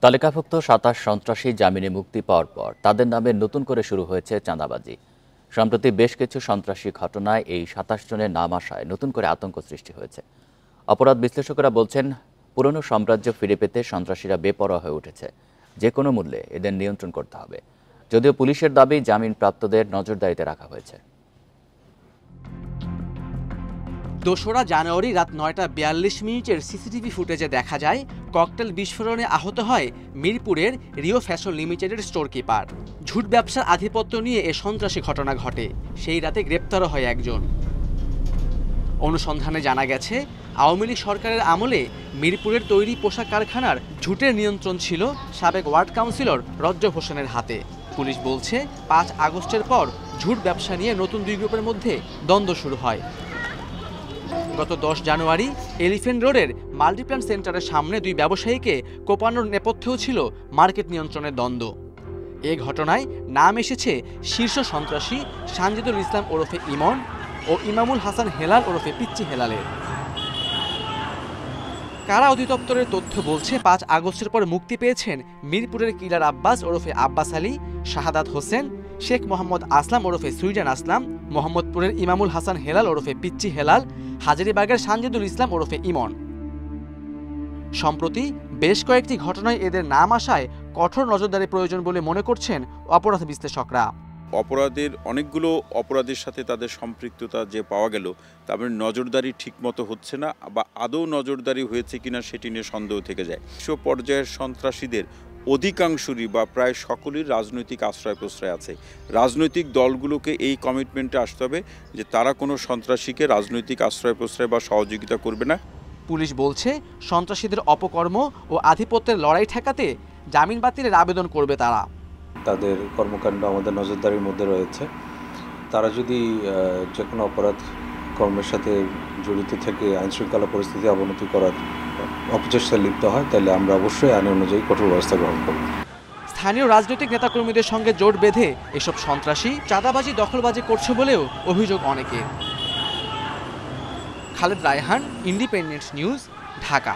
তালিকাভুক্ত ২৭ সন্ত্রাসী জামিনে মুক্তি পাওয়ার পর তাদের নামে নতুন করে শুরু হয়েছে চাঁদাবাজি। সম্প্রতি বেশ কিছু সন্ত্রাসী ঘটনায় এই ২৭ জনের নাম আসায় নতুন করে আতঙ্ক সৃষ্টি হয়েছে। অপরাধ বিশ্লেষকেরা বলছেন, পুরনো সাম্রাজ্য ফিরে পেতে সন্ত্রাসীরা বেপরোয়া হয়ে উঠেছে। যে কোনো মূল্যে এদের নিয়ন্ত্রণ করতে হবে। যদিও পুলিশের দাবি জামিনপ্রাপ্তদের নজরদারিতে রাখা হয়েছে। ২রা জানুয়ারি রাত ৯টা ৪২ সিসিটিভি ফুটেজে দেখা যায় ককটেল বিস্ফোরণে আহত হয় মিরপুরের রিও ফ্যাশন লিমিটেডের স্টোর কিপার। ঝুট ব্যবসার আধিপত্য নিয়ে এ সন্ত্রাসী ঘটনা ঘটে। সেই রাতে গ্রেপ্তারও হয় একজন। অনুসন্ধানে জানা গেছে, আওয়ামী লীগ সরকারের আমলে মিরপুরের তৈরি পোশাক কারখানার ঝুটের নিয়ন্ত্রণ ছিল সাবেক ওয়ার্ড কাউন্সিলর রজ্জব হোসেনের হাতে। পুলিশ বলছে, ৫ আগস্টের পর ঝুট ব্যবসা নিয়ে নতুন দুই গ্রুপের মধ্যে দ্বন্দ্ব শুরু হয়। গত ১০ জানুয়ারি এলিফ্যান্ট রোডের মাল্টিপ্ল্যান সেন্টারের সামনে দুই ব্যবসায়ীকে কোপানোর নেপথ্যেও ছিল মার্কেট নিয়ন্ত্রণের দ্বন্দ্ব। এ ঘটনায় নাম এসেছে শীর্ষ সন্ত্রাসী সানজিদুল ইসলাম ওরফে ইমন ও ইমামুল হাসান হেলাল ওরফে পিচ্চি হেলালের। কারা অধিদপ্তরের তথ্য বলছে, ৫ আগস্টের পর মুক্তি পেয়েছেন মিরপুরের কিলার আব্বাস ওরফে আব্বাস আলী, শাহাদাত হোসেন, শেখ মোহাম্মদ আসলাম ওরফে সুইডেন আসলাম, মোহাম্মদপুরের ইমামুল হাসান হেলাল ওরফে পিচ্চি হেলাল, হাজারীবাগের সানজিদুল ইসলাম ওরফে ইমন। সম্প্রতি বেশ কয়েকটি ঘটনায় এদের নাম আসায় কঠোর নজরদারি প্রয়োজন বলে মনে করছেন অপরাধ বিশ্লেষকরা। অপরাধের অনেকগুলো অপরাধের সাথে তাদের সম্পৃক্ততা যে পাওয়া গেল, তারপরে নজরদারি ঠিকমতো হচ্ছে না বা আদৌ নজরদারি হয়েছে কিনা সেটি নিয়ে সন্দেহ থেকে যায়। বিশ্ব পর্যায়ের সন্ত্রাসীদের অধিকাংশই বা প্রায় সকলেই রাজনৈতিক আশ্রয় প্রশ্রয় আছে। রাজনৈতিক দলগুলোকে এই কমিটমেন্টে আসতে হবে যে তারা কোনো সন্ত্রাসীকে রাজনৈতিক আশ্রয় প্রশ্রয় বা সহযোগিতা করবে না। পুলিশ বলছে, সন্ত্রাসীদের অপকর্ম ও আধিপত্যের লড়াই ঠেকাতে জামিন বাতিলের আবেদন করবে তারা। তাদের কর্মকাণ্ড আমাদের নজরদারির মধ্যে রয়েছে। তারা যদি যে কোনো অপরাধ কর্মের সাথে জড়িত থেকে আইনশৃঙ্খলা পরিস্থিতি অবনতি করার অপচেষ্টায় লিপ্ত হয়, তাহলে আমরা অবশ্যই আইন অনুযায়ী কঠোর ব্যবস্থা গ্রহণ করব। স্থানীয় রাজনৈতিক নেতাকর্মীদের সঙ্গে জোট বেঁধে এসব সন্ত্রাসী চাঁদাবাজি দখলবাজি করছে বলেও অভিযোগ অনেকের। Khaled Raihan, independent news, Dhaka.